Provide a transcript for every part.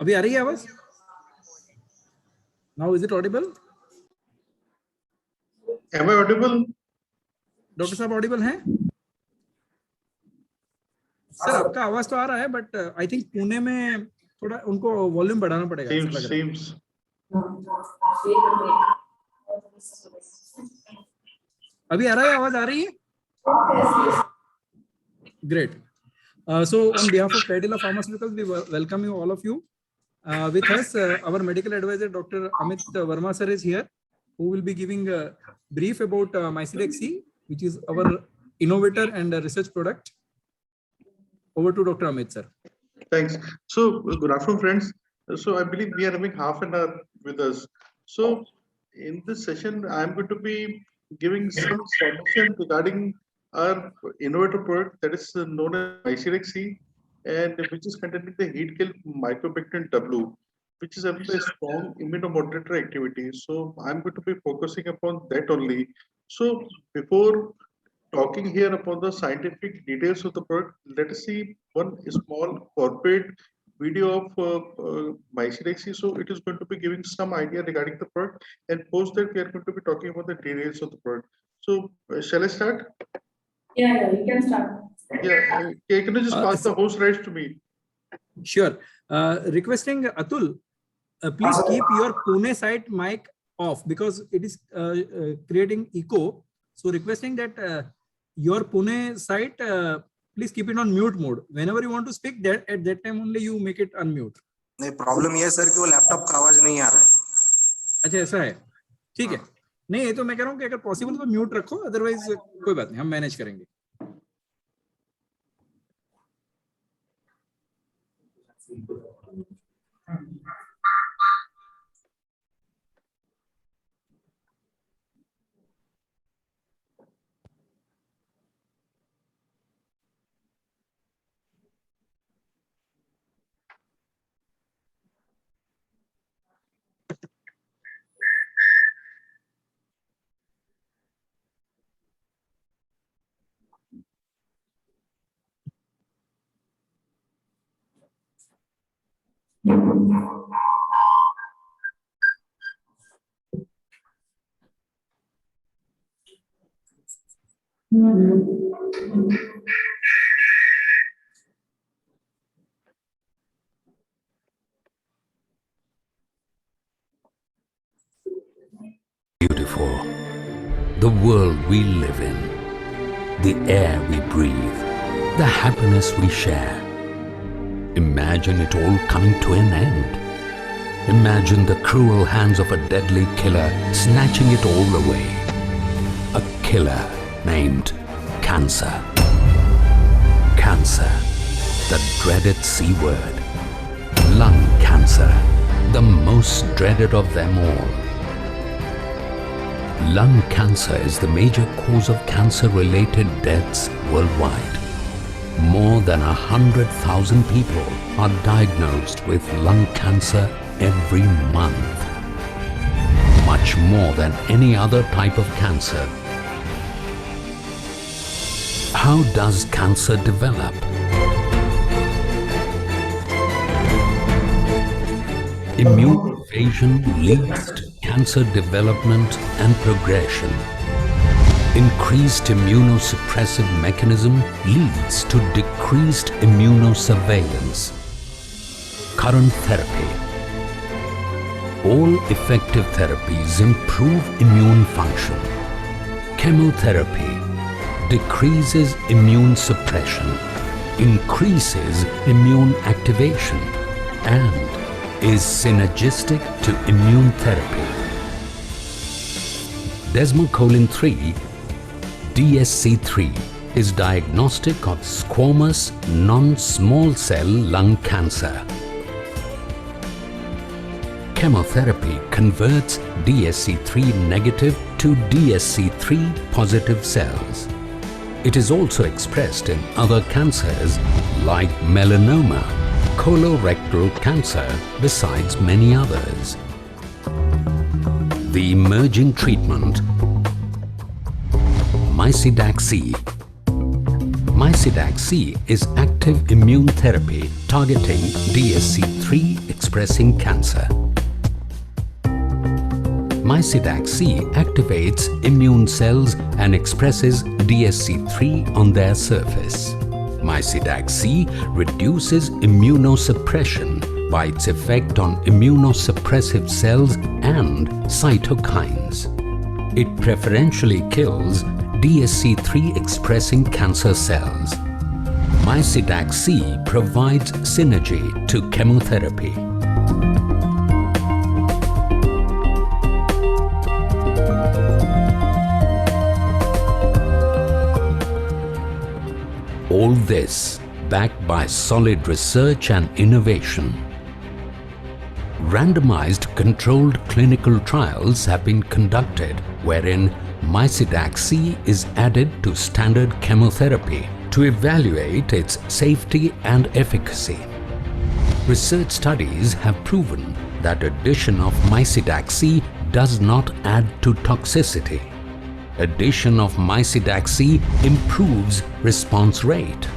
अभी आ रही है आवाज? Now is it audible? Am I audible? Doctor साहब ऑडिबल हैं? सर आपका आवाज तो आ रहा है बट आई थिंक पुणे में थोड़ा उनको वॉल्यूम बढ़ाना पड़ेगा ऐसा लग रहा है। अभी आ रहा है, आवाज आ रही है? Great. So on behalf of Cadila Pharmaceuticals, we welcome you, all of you. With us, our medical advisor, Dr. Amit Verma sir is here, who will be giving a brief about Mycidac C, which is our innovator and research product. Over to Dr. Amit sir. Thanks. So good afternoon, friends. So I believe we are having half an hour with us. So in this session, I'm going to be giving some solution regarding our innovator product that is known as Mycidac C, and which is containing the heat kill mycobacterium W, which is having a strong immunomodulatory activity. So I'm going to be focusing upon that only. So before talking here upon the scientific details of the product, let us see one small corporate video of Mycidac C. So it is going to be giving some idea regarding the product, and post that we are going to be talking about the details of the product. So shall I start? Yeah, you can start. Yeah, can you just pass the host rights to me? Sure. Requesting Atul, please keep your Pune site mic off because it is creating echo. So requesting that your Pune site, please keep it on mute mode. Whenever you want to speak, that at that time only you make it unmute. नहीं problem ये है sir कि वो laptop का आवाज नहीं आ रहा है। अच्छा ऐसा है, ठीक है। नहीं ये तो मैं कह रहा हूँ कि अगर पॉसिबल तो म्यूट रखो, अदरवाइज कोई बात नहीं, हम मैनेज करेंगे। Beautiful. The world we live in, the air we breathe, the happiness we share. Imagine it all coming to an end. Imagine the cruel hands of a deadly killer snatching it all away. A killer named cancer. Cancer, the dreaded C word. Lung cancer, the most dreaded of them all. Lung cancer is the major cause of cancer-related deaths worldwide. More than 100,000 people are diagnosed with lung cancer every month. Much more than any other type of cancer. How does cancer develop? Immune evasion leads to cancer development and progression. Increased immunosuppressive mechanism leads to decreased immunosurveillance. Current therapy. All effective therapies improve immune function. Chemotherapy decreases immune suppression, increases immune activation, and is synergistic to immune therapy. Desmocollin 3, DSC3, is diagnostic of squamous non-small cell lung cancer. Chemotherapy converts DSC3 negative to DSC3 positive cells. It is also expressed in other cancers like melanoma, colorectal cancer, besides many others. The emerging treatment, Mycidac C. Mycidac C is active immune therapy targeting DSC3 expression expressing cancer. Mycidac C activates immune cells and expresses DSC3 on their surface. Mycidac C reduces immunosuppression by its effect on immunosuppressive cells and cytokines. It preferentially kills DSC3 expressing cancer cells. Mycidac C provides synergy to chemotherapy. All this backed by solid research and innovation. Randomized controlled clinical trials have been conducted wherein Mycidac C is added to standard chemotherapy to evaluate its safety and efficacy. Research studies have proven that addition of Mycidac C does not add to toxicity. Addition of Mycidac C improves response rate.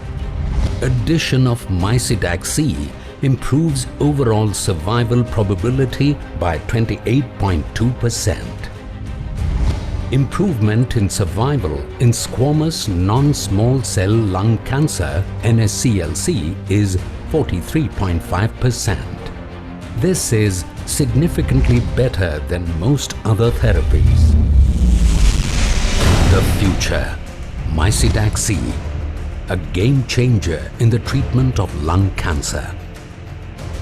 Addition of Mycidac C improves overall survival probability by 28.2%. Improvement in survival in squamous non-small cell lung cancer NSCLC is 43.5%. This is significantly better than most other therapies. The future, Mycidac C, a game changer in the treatment of lung cancer.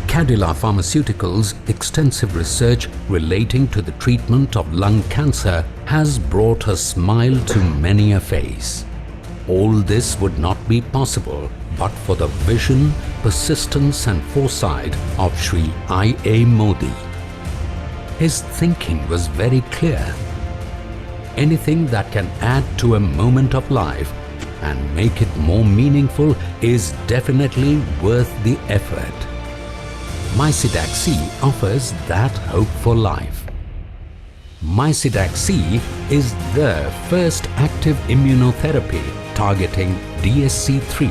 Cadila Pharmaceuticals' extensive research relating to the treatment of lung cancer has brought a smile to many a face. All this would not be possible but for the vision, persistence and foresight of Shri I.A. Modi. His thinking was very clear. Anything that can add to a moment of life and make it more meaningful is definitely worth the effort. Mycidac C offers that hope for life. Mycidac C is the first active immunotherapy targeting DSC3.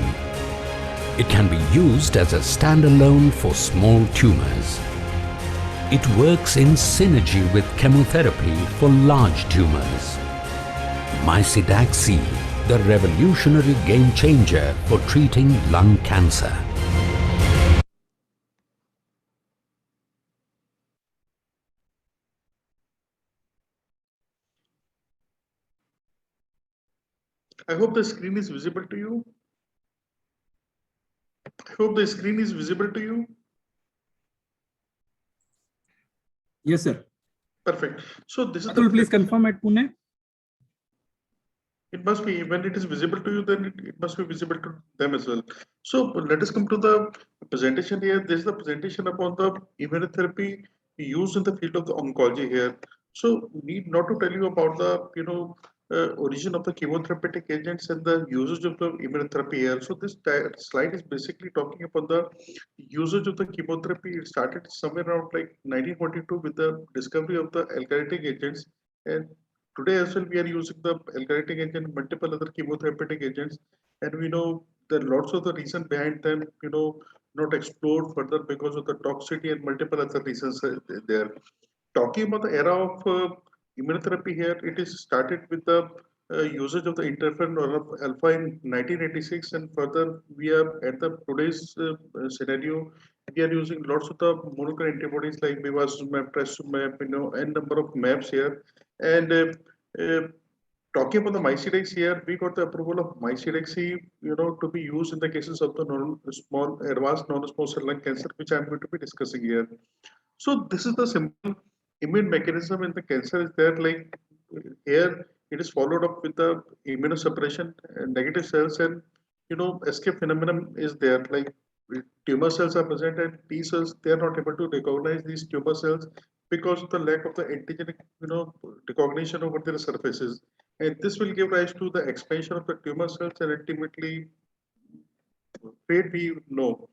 It can be used as a standalone for small tumors. It works in synergy with chemotherapy for large tumors. Mycidac C, the revolutionary game changer for treating lung cancer. I hope the screen is visible to you. I hope the screen is visible to you. Yes, sir. Perfect. So this is Atul, please confirm at Pune. It must be, when it is visible to you, then it must be visible to them as well. So let us come to the presentation here. This is the presentation upon the immunotherapy used in the field of the oncology here. So need not to tell you about the origin of the chemotherapeutic agents and the usage of the immunotherapy here. So this slide is basically talking about the usage of the chemotherapy. It started somewhere around like 1942 with the discovery of the alkylating agents, and today as well we are using the alkylating agent, multiple other chemotherapeutic agents, and we know there are lots of the reason behind them, not explored further because of the toxicity and multiple other reasons there. Talking about the era of immunotherapy here, it is started with the usage of the interferon or alpha in 1986, and further we are at the today's scenario. We are using lots of the monoclonal antibodies like bevacizumab, trastuzumab, n number of maps here, and uh, talking about the Mycidac here, we got the approval of Mycidac C, to be used in the cases of the non-small advanced non-small cell lung cancer, which I'm going to be discussing here. So this is the simple immune mechanism in the cancer is there. Like here, it is followed up with the immunosuppression, negative cells, and escape phenomenon is there. Like tumor cells are present and T cells, they are not able to recognize these tumor cells because of the lack of the antigenic recognition over their surfaces, and this will give rise to the expansion of the tumor cells and ultimately fate we know.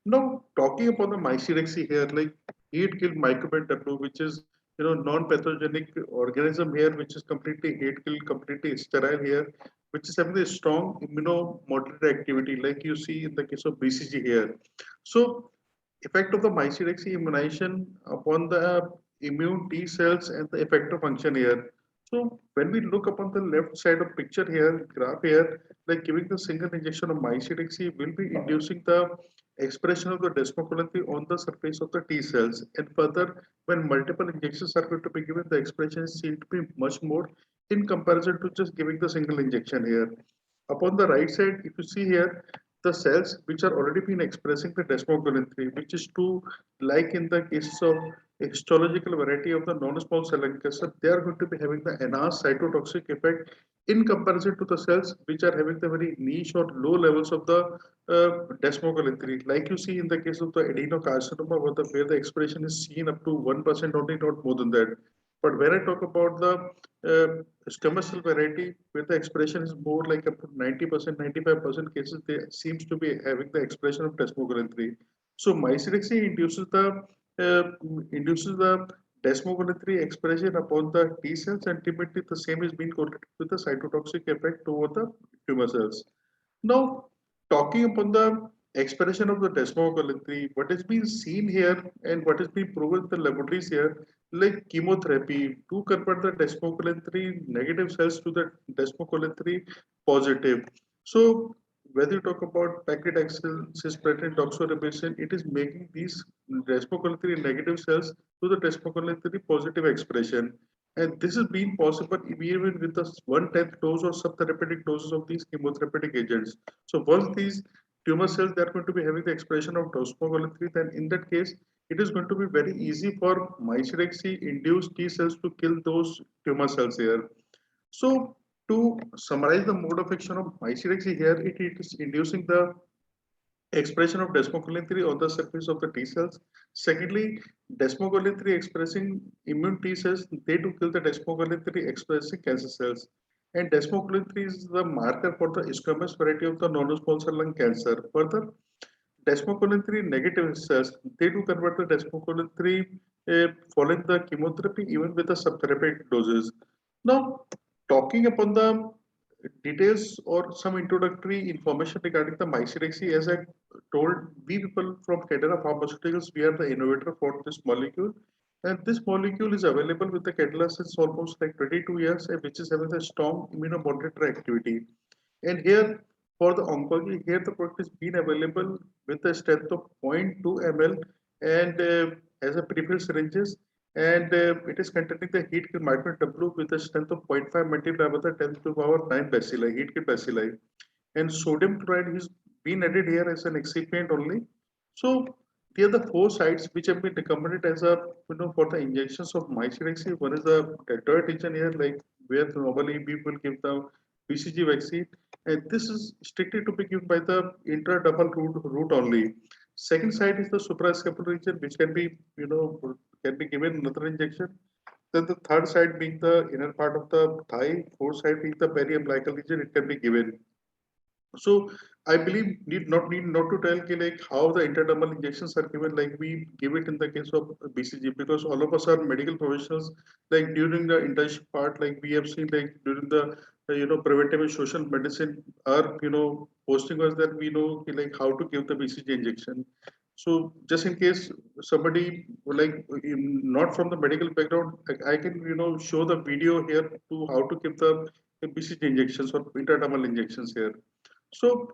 Now, talking about the mycelium here, like heat kill microbial W, which is non-pathogenic organism here, which is completely heat kill, completely sterile here, which is having a strong immunomodulator activity, like you see in the case of BCG here. So effect of the Mycidac immunization upon the immune T cells and the effector function here. So when we look upon the left side of picture here, graph here, like giving the single injection of Mycidac will be inducing the expression of the desmocoulin on the surface of the T cells. And further, when multiple injections are going to be given, the expression is seen to be much more in comparison to just giving the single injection here. Upon the right side, if you see here, the cells which are already been expressing the desmocoulin 3, which is to like in the cases of histological variety of the non-small cell lung cancer, they are going to be having the enhanced cytotoxic effect in comparison to the cells which are having the very niche or low levels of the desmocoulin 3. Like you see in the case of the adenocarcinoma, where the expression is seen up to 1% only, not more than that. But when I talk about the squamous cell variety, where the expression is more like up to 90%, 95% cases, they seems to be having the expression of desmocoulin 3. So Mycidac uh, induces the desmocoulin 3 expression upon the T cells, and ultimately the same is being correlated with the cytotoxic effect over the tumor cells. Now, talking upon the expression of the desmocoulin 3, what has been seen here and what has been proven in the laboratories here, like chemotherapy, to convert the desmocoulin 3 negative cells to the desmocoulin 3 positive. So, whether you talk about paclitaxel, cisplatin, doxorubicin, it is making these desmocoulin 3 negative cells to the desmocoulin 3 positive expression. And this has been possible even with the 1/10 dose or subtherapeutic doses of these chemotherapeutic agents. So once these tumor cells they are going to be having the expression of desmocoulin 3, then in that case, it is going to be very easy for Mycidac induced T cells to kill those tumor cells here. So to summarize the mode of action of Mycidac here, it is inducing the expression of desmocoulin 3 on the surface of the T cells. Secondly, desmocoulin 3 expressing immune T cells, they do kill the desmocoulin 3 expressing cancer cells. And desmocoulin 3 is the marker for the squamous variety of the non-small cell lung cancer. Further, desmocoulin 3 negative cells, they do convert the desmocoulin 3 following the chemotherapy even with the subtherapeutic doses. Now, talking upon the details or some introductory information regarding the Mycidac, as I told, we people from Cadila Pharmaceuticals, we are the innovator for this molecule. And this molecule is available with the Cadila since almost like 22 years, which is having a strong immunomodulatory activity. And here for the oncology, here the product is being available with a strength of 0.2 ml and as a prefilled syringes, and it is containing the heat kill micron W with a strength of 0.5 multiplied by the 10 to the power 9 bacilli, heat kill bacilli. And sodium chloride is being added here as an excipient only. So here are the four sites which have been recommended as a for the injections of Mycidac. One is the deltoid region here, like where normally people give the BCG vaccine, and this is strictly to be given by the intra-double route only. Second site is the suprascapular region, which can be can be given another injection. Then the third side being the inner part of the thigh, fourth side being the periumbilical region, it can be given. So I believe need not to tell like how the interdermal injections are given, like we give it in the case of BCG, because all of us are medical professionals. Like during the internship part, like we have seen like during the preventive and social medicine are posting us that we know like how to give the BCG injection. So just in case somebody like not from the medical background, I can show the video here to how to give the BCG injections or intradermal injections here. So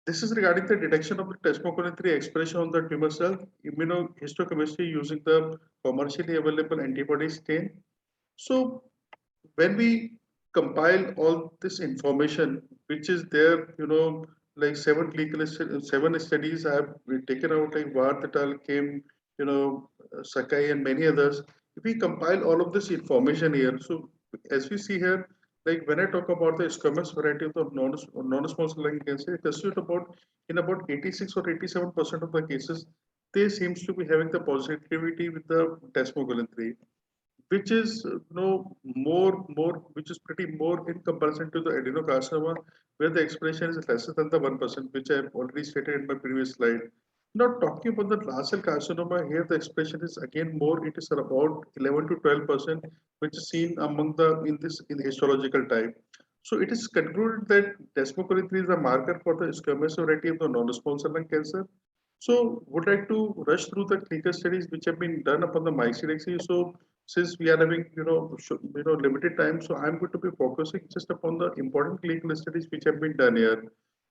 this is regarding the detection of the desmocoulin 3 expression on the tumor cell, immunohistochemistry using the commercially available antibody stain. So when we compile all this information, which is there, like seven studies I have taken out, like Vard et al. Came, Sakai and many others. If we compile all of this information here, so as we see here, like when I talk about the squamous variety of the non-small cell lung cancer, it is about in about 86 or 87% of the cases, they seems to be having the positivity with the desmocoulin 3, which is which is pretty more in comparison to the adenocarcinoma, where the expression is lesser than the 1%, which I have already stated in my previous slide. Now talking about the large cell carcinoma, here the expression is again more, it is about 11 to 12%, which is seen among the in the histological type. So it is concluded that desmocoulin 3 is a marker for the squamous variety of the non-small cell lung cancer. So would like to rush through the clinical studies which have been done upon the Mycidac. So since we are having limited time, so I'm going to be focusing just upon the important clinical studies which have been done here.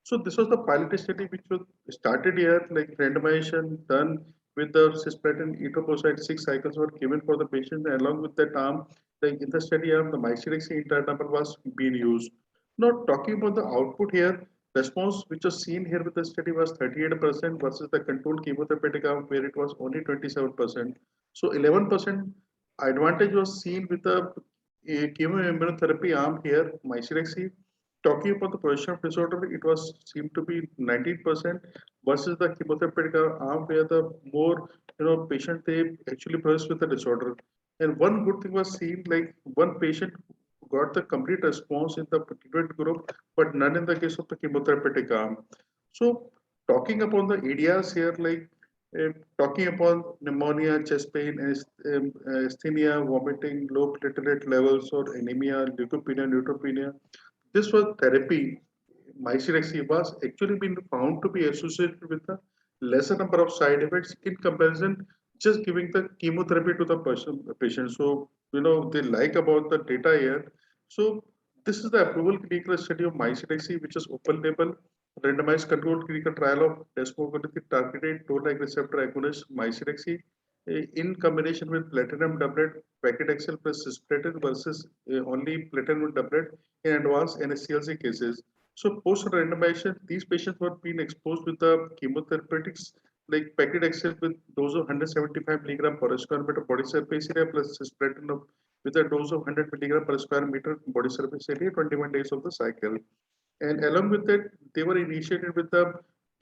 So this was the pilot study which was started here, like randomization done with the cisplatin etoposide. 6 cycles were given for the patient, and along with that arm, like in the study arm, the Mycidac intranasal was being used. Now talking about the output here, response which was seen here with the study was 38% versus the controlled chemotherapeutic arm where it was only 27%. So 11% advantage was seen with the chemoimmunotherapy arm here, Mycidac. Talking about the progression of disorder, it was seemed to be 19% versus the chemotherapeutic arm where the more patient they actually progress with the disorder. And one good thing was seen, like one patient got the complete response in the treatment group, but none in the case of the chemotherapeutic arm. So talking upon the areas here, like talking upon pneumonia, chest pain, asthenia, vomiting, low platelet levels, or anemia, leukopenia, neutropenia, this was therapy. Mycidac was actually been found to be associated with a lesser number of side effects in comparison just giving the chemotherapy to the patient. So they like about the data here. So this is the approval clinical study of Mycidac, which is open label randomized controlled clinical trial of desmogliflozin targeted toll-like receptor agonist Mycidac in combination with platinum doublet paclitaxel plus cisplatin versus only platinum doublet in advanced NSCLC cases. So post randomization, these patients were being exposed with the chemotherapeutics like paclitaxel with dose of 175 milligram per square meter body surface area plus cisplatin with a dose of 100 milligram per square meter body surface area 21 days of the cycle. And along with that, they were initiated with the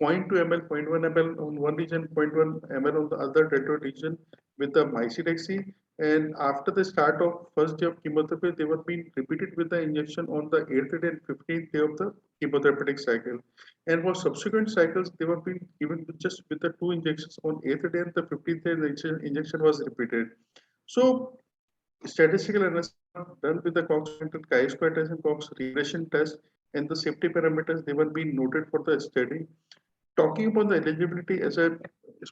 0.2 ml, zero point 0.1 ml on one region, 0.1 ml on the other territory region with the Mycidac. And after the start of first day of chemotherapy, they were being repeated with the injection on the 8th day and 15th day of the chemotherapeutic cycle. And for subsequent cycles, they were being given just with the 2 injections on 8th day and the 15th day, the injection was repeated. So statistical analysis done with the Cox and chi-square test and Cox regression test and the safety parameters they were being noted for the study. Talking about the eligibility, as I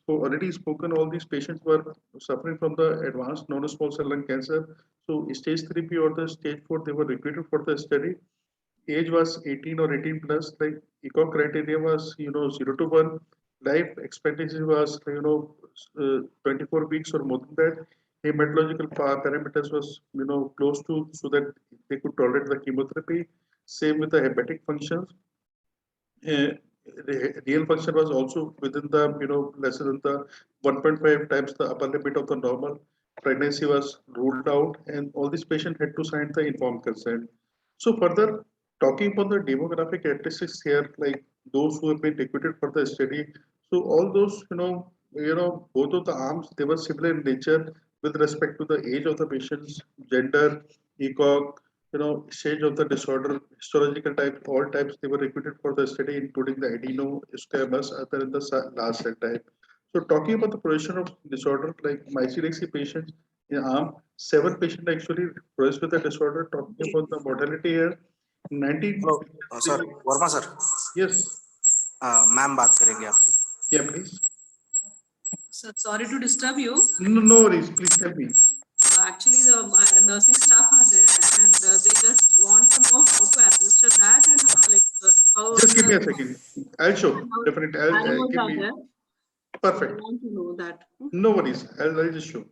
already spoken, all these patients were suffering from the advanced non-small cell lung cancer. So stage 3B or the stage 4, they were recruited for the study. Age was 18 or 18 plus. Like ECOG criteria was 0 to 1. Life expectancy was 24 weeks or more than that. Hematological parameters was close to so that they could tolerate the chemotherapy. Same with the hepatic functions. uh, Real function was also within the lesser than the 1.5 times the upper limit of the normal. Pregnancy was ruled out, and all these patients had to sign the informed consent. So further talking about the demographic characteristics here, like those who have been recruited for the study. So all those both of the arms they were similar in nature with respect to the age of the patients, gender, ECOG, stage of the disorder, histological type, all types they were recruited for the study, including the adeno, squamous, other in the last cell type. So talking about the progression of disorder, like Mycidac patients in arm, 7 patients actually progressed with the disorder. Talking about the mortality here, 19. Hello sir, Verma sir, Yes, ma'am बात करेंगे आपसे. yeah, please. So sorry to disturb you. No worries, please tell me. Actually, the nursing staff are there, and they just want to know how to administer that and how. Just give me a second. I'll show. Definitely, I'll Animals give are me. there. They Perfect. want to know that. No worries. I'll just show.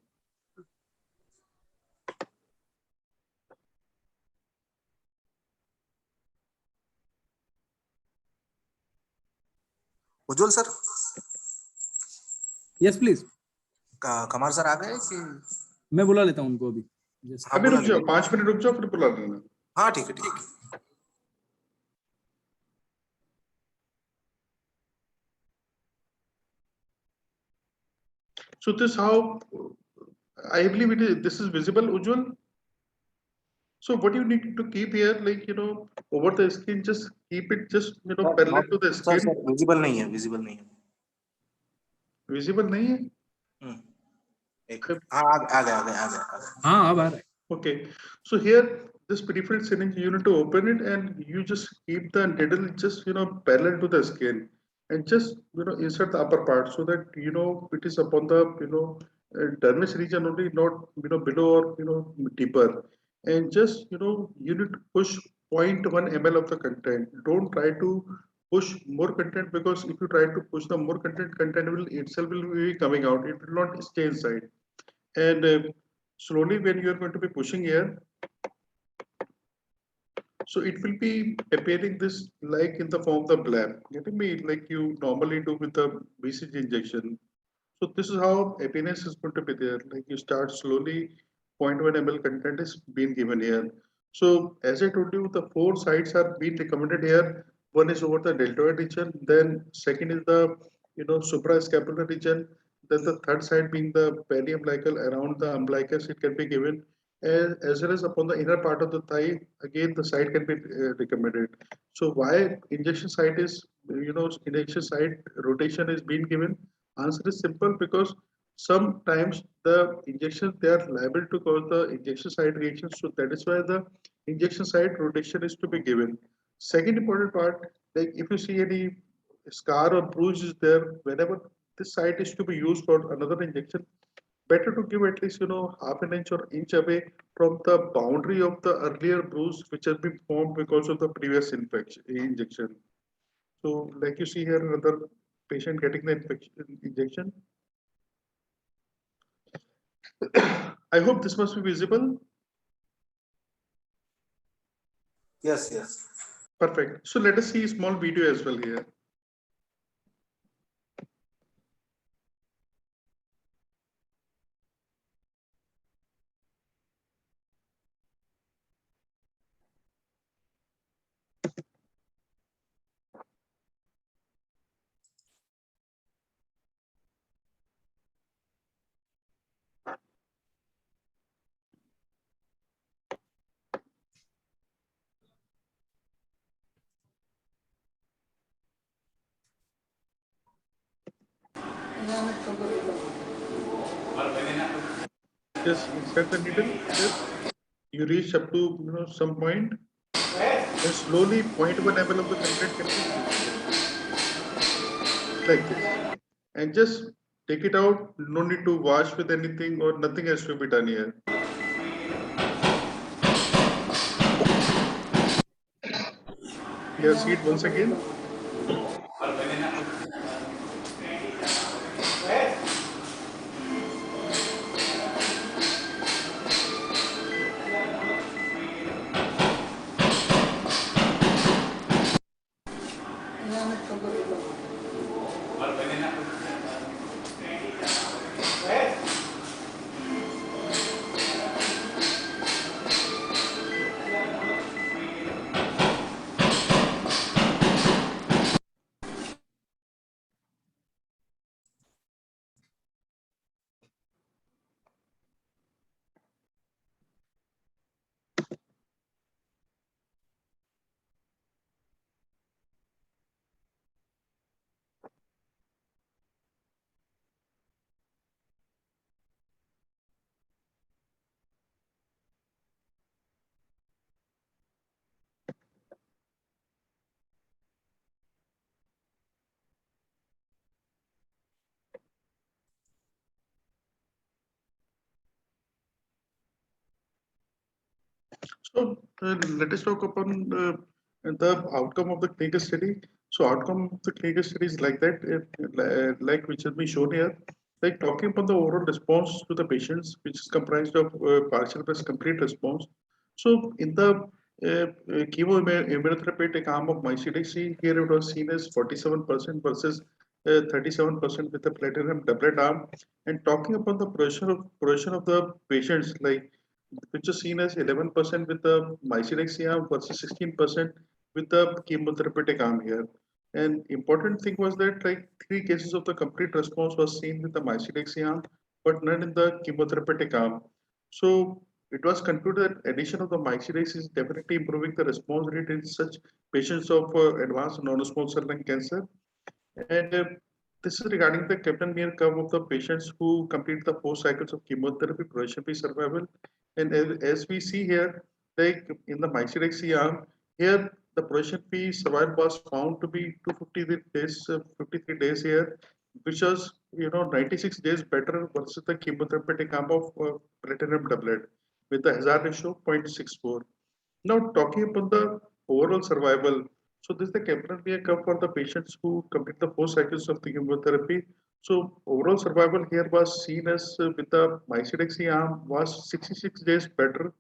Ujjwal sir, Yes, please. Qamar sir आ गए कि? मैं बुला लेता हूँ उनको अभी. Just अभी रुक जाओ, 5 मिनट रुक जाओ, फिर बुला लेना. हाँ ठीक है, ठीक है. So this how I believe it is. This is visible, Ujjwal. So what you need to keep here, like over the skin, just keep it just parallel to the sir skin. Visible नहीं है, visible नहीं है. Visible नहीं है? एक हाँ आ गया. हाँ अब आ रहा है. Okay. So here, this peripheral syringe, you need to open it and you just keep the needle just parallel to the skin. and just insert the upper part so that it is upon the dermis region only, not below or deeper. And just you need to push zero point 0.1 ml of the content. Don't try to push more content, because if you try to push the more content will itself will be coming out, it will not stay inside. And slowly when you are going to be pushing here, so it will be appearing this like in the form of the blab, getting me, like you normally do with the BCG injection. So this is how happiness is going to be there. Like you start slowly, zero point 0.1 ml content is being given here. So as I told you, the four sites are being recommended here. One is over the deltoid region, then second is the suprascapular region, then the third side being the periumbilical around the umbilicus, it can be given. As well as upon the inner part of the thigh, again the site can be recommended. So why injection site is, injection site rotation is being given? Answer is simple, because sometimes the injections they are liable to cause the injection site reaction. So that is why the injection site rotation is to be given. Second important part, like if you see any scar or bruise is there, whenever this site is to be used for another injection, better to give at least half an inch or inch away from the boundary of the earlier bruise which has been formed because of the previous infection injection. So like you see here, another patient getting the injection. I hope this must be visible. Yes, yes. Perfect. So let us see a small video as well here. Just insert the needle. Just you reach up to some point, and slowly 0.1 ml of the content can be like this, and just take it out. No need to wash with anything, or nothing has to be done here. Here, see it once again. So let us talk upon the outcome of the clinical study. So outcome of the clinical study is like that, like which has been shown here. Like talking about the overall response to the patients, which is comprised of partial plus complete response. So in the chemoimmunotherapeutic arm of Mycidac, here it was seen as 47% versus 37% with the platinum doublet arm. And talking about the progression of the patients, like which is seen as 11% with the Mycidac arm versus 16% with the chemotherapeutic arm here. And important thing was that like 3 cases of the complete response was seen with the Mycidac arm, but not in the chemotherapeutic arm. So it was concluded that addition of the Mycidac is definitely improving the response rate in such patients of advanced non-small cell lung cancer. And this is regarding the Kaplan-Meier curve of the patients who complete the 4 cycles of chemotherapy, progression-free survival. And as we see here, like in the Mycidac arm, here the progression-free survival was found to be 253 days, 53 days here, which was 96 days better versus the chemotherapeutic arm of platinum doublet with the hazard ratio 0.64. Now talking about the overall survival, so this is the Kaplan-Meier curve for the patients who complete the 4 cycles of the chemotherapy. So overall survival here was seen as with the Mycidac arm was 66 days better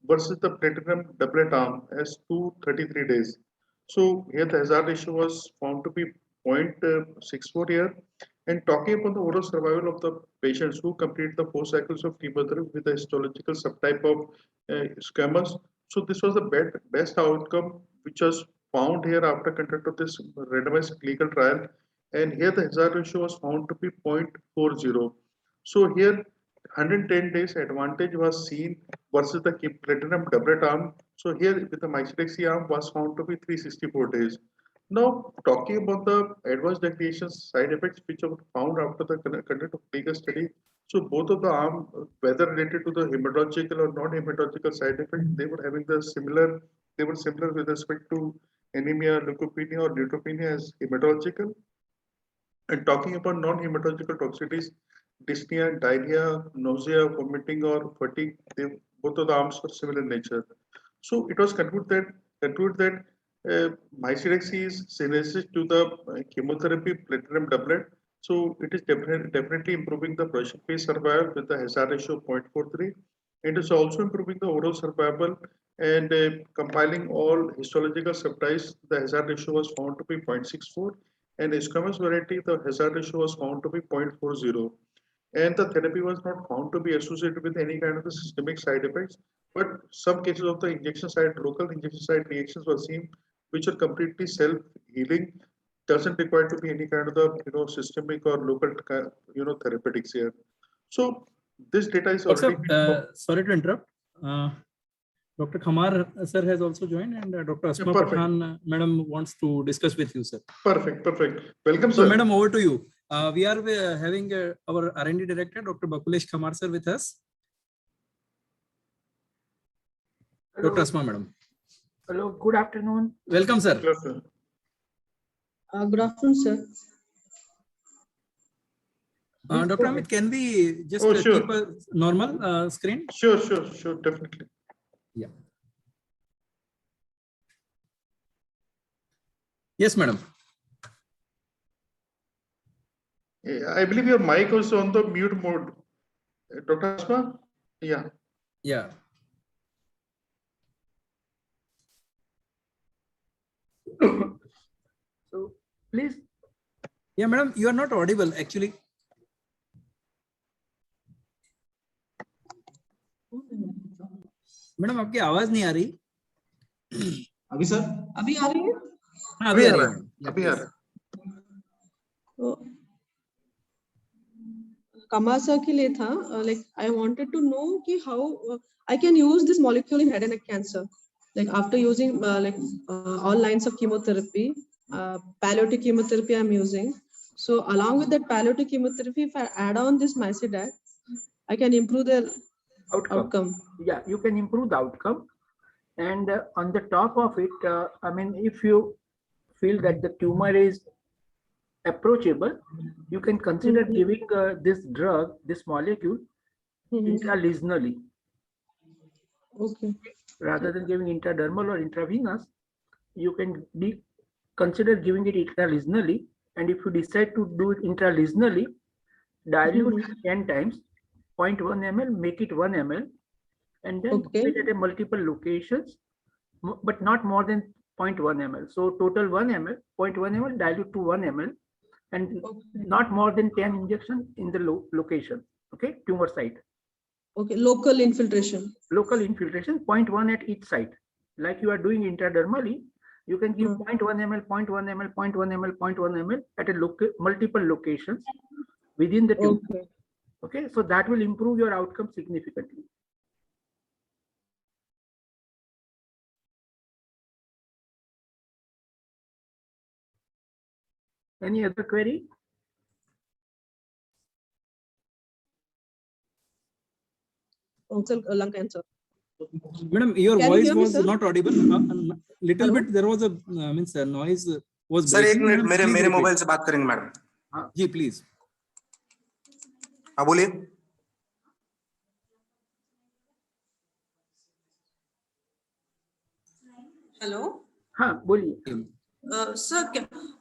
versus the platinum doublet arm as 233 days. So here the hazard ratio was found to be 0.64 here. And talking about the overall survival of the patients who complete the 4 cycles of chemotherapy with the histological subtype of squamous, so this was the best outcome which was found here after conduct of this randomized clinical trial. And here the hazard ratio was found to be 0.40. So here 110 days advantage was seen versus the platinum doublet arm. So here with the Mycidac arm was found to be 364 days. Now talking about the adverse declination side effects which were found after the conduct of clinical study. So both of the arm, whether related to the hematological or non-hematological side effects, they were having the similar. They were similar with respect to anemia, leukopenia, or neutropenia as hematological. And talking about non-hematological toxicities, dyspnea, diarrhea, nausea, vomiting, or fatigue, both of the arms were similar in nature. So it was concluded that Mycidac is synergistic to the chemotherapy platinum doublet. So it is definitely improving the progression-free survival with the hazard ratio of 0.43. It is also improving the overall survival and compiling all histological subtypes. The hazard ratio was found to be 0.64, and squamous variety, the hazard ratio was found to be 0.40. And the therapy was not found to be associated with any kind of the systemic side effects, but some cases of the local injection site reactions were seen, which are completely self-healing, doesn't require to be any kind of the systemic or local therapeutics here. So this data is already sorry to interrupt. Dr. Khamar sir has also joined, and Dr. Asma perfect. Pathan madam wants to discuss with you, sir. Perfect. Welcome, So, sir. madam, over to you. We are having our R&D director, Dr. Bakulesh Khamar sir, with us. Hello. Dr. Asma madam. Hello, good afternoon. Welcome, sir. Yes, sir. Good afternoon, sir. Dr. Amit, can we just sure. keep a normal screen? Sure, definitely. Yeah. Yes, madam. I believe your mic was on the mute mode. Dr. Asma? Yeah. Yeah. So, please. Yeah, madam, you are not audible actually. Madam आपकी आवाज नहीं आ रही अभी sir अभी आ रही है? हाँ अभी आ रही है अभी आ रहा है Kama sir के लिए था, like I wanted to know कि how I can use this molecule in head and neck cancer, like after using all lines of chemotherapy, palliative chemotherapy I'm using. So along with that palliative chemotherapy, if I add on this Mycidac, I can improve the outcome. Yeah, you can improve the outcome. And on the top of it, I mean, if you feel that the tumor is approachable, you can consider giving this drug, this molecule, intralesionally. Okay. Rather than giving intradermal or intravenous, you can consider giving it intralesionally. And if you decide to do it intralesionally, dilute 10 times, 0.1 ml, make it 1 ml, and then put it at multiple locations, but not more than 0.1 ml. So total 1 ml, 0.1 ml, dilute to 1 ml, and not more than 10 injections in the location, okay, tumor site. Okay, local infiltration. Local infiltration, 0.1 at each site. Like you are doing intradermally, you can give 0.1 ml, 0.1 ml, 0.1 ml, 0.1 ml at a multiple locations within the tumor. Okay, so that will improve your outcome significantly. Any other query? Also lung cancer. Madam, your Can you voice hear me, was sir? not audible. Little Hello? bit there was a means noise was sir एक breaking. Minute Madam, मेरे please मेरे repeat. Mobile से बात करेंगे madam. Ji please. हाँ बोलिए. Hello. हाँ बोलिए. Sir,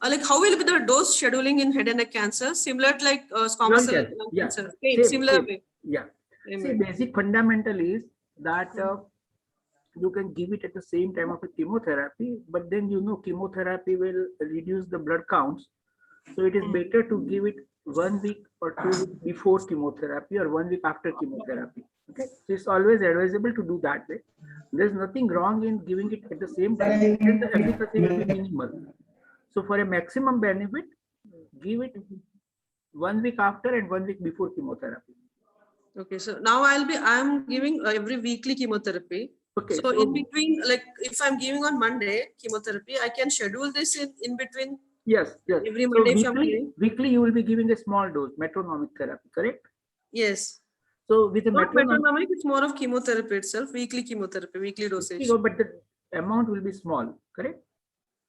like how will be the dose scheduling in head and neck cancer? Similar to like squamous cell cancer, lung yeah. cancer. Same, Similar same. way. Yeah. Same See, way. basic fundamental is that you can give it at the same time of a chemotherapy, but then chemotherapy will reduce the blood counts. So it is better to give it 1 week or 2 weeks before chemotherapy or 1 week after chemotherapy. Okay, so it's always advisable to do that way. There's nothing wrong in giving it at the same time, and the efficacy will be minimal. So for a maximum benefit, give it 1 week after and 1 week before chemotherapy. Okay, so now I'm giving every weekly chemotherapy. Okay, So in between, like if I'm giving on Monday chemotherapy, I can schedule this in between. yes. Every So Monday if I'm giving. weekly you will be giving a small dose, metronomic therapy, correct? Yes. So with a Not metronomic, metronomic, it's more of chemotherapy itself, weekly chemotherapy, weekly dosage. but the amount will be small, correct?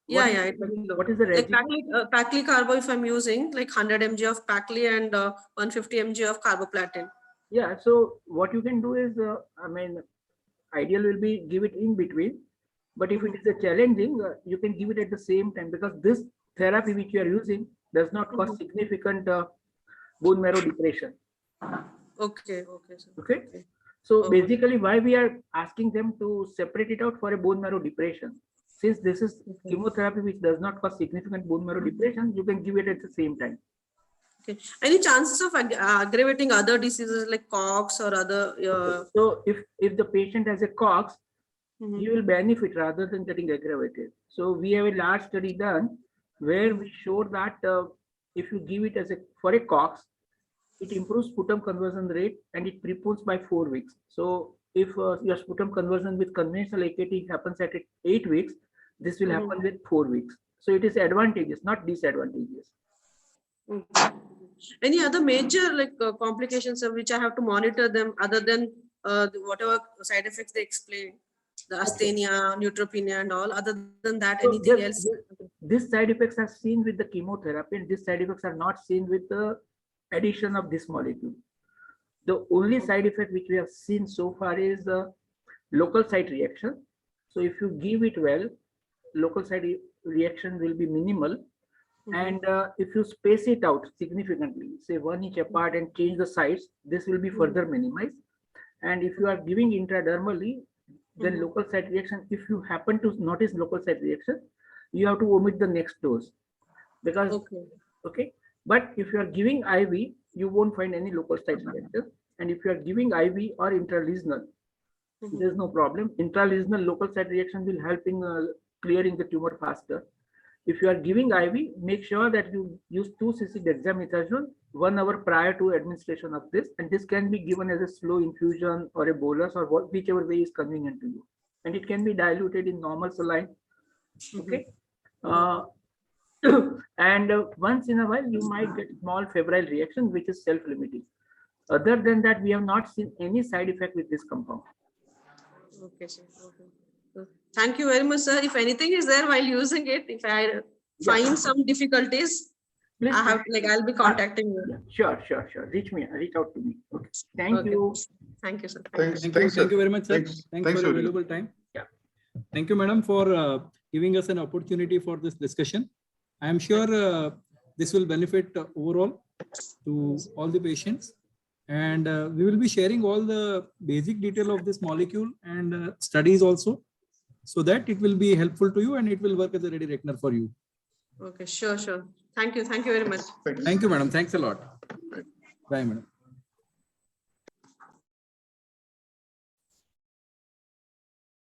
Yeah, it will be low. What is the Like regimen? Pacli carbo, if I'm using like 100 mg of Pacli and 150 mg of carboplatin. Yeah, so what you can do is, ideal will be give it in between, but if it is a challenging, you can give it at the same time, because this therapy which you are using does not cause significant bone marrow depression. Okay. Sir. Okay. So Okay. basically why we are asking them to separate it out for a bone marrow depression. Since this is chemotherapy which does not cause significant bone marrow depression, you can give it at the same time. Okay. Any chances of aggravating other diseases like COX or other? So if the patient has a COX, he will benefit rather than getting aggravated. So we have a large study done where we showed that if you give it for a COX, it improves sputum conversion rate and it prepones by 4 weeks. So if your sputum conversion with conventional AKT happens at 8 weeks, this will happen with 4 weeks. So it is advantageous, not disadvantageous. Any other major like complications of which I have to monitor them other than whatever side effects they explain, the asthenia, neutropenia and all, other than that, So anything else? These side effects are seen with the chemotherapy, and these side effects are not seen with the addition of this molecule. The only side effect which we have seen so far is the local site reaction. So if you give it well, local site reaction will be minimal. And if you space it out significantly, say 1 inch apart and change the sites, this will be further minimized. And if you are giving intradermally, then local site reaction, if you happen to notice local site reaction, you have to omit the next dose. Because, okay. But if you are giving IV, you won't find any local site reaction. And if you are giving IV or intralesional, there's no problem. Intralesional local site reaction will help in clearing the tumor faster. If you are giving IV, make sure that you use 2 cc dexamethasone 1 hour prior to administration of this, and this can be given as a slow infusion or a bolus or whichever way is convenient to you, and it can be diluted in normal saline. Okay. And once in a while you might get small febrile reaction which is self-limiting. Other than that, we have not seen any side effect with this compound. Okay, sir. Okay. Thank you very much, sir. If anything is there while using it, if I find some difficulties, Please, I'll be contacting you. Sure. Reach out to me. Okay. Thank you. Thank you, sir. Thanks. Thank you very much, sir. Thanks for your everyone. valuable time. Yeah. Thank you, madam, for giving us an opportunity for this discussion. I am sure this will benefit overall to all the patients. And we will be sharing all the basic detail of this molecule and studies also, so that it will be helpful to you and it will work as a ready reckoner for you. Okay, sure. Thank you very much. Thanks. Thank you, madam. Thanks a lot. Bye, madam.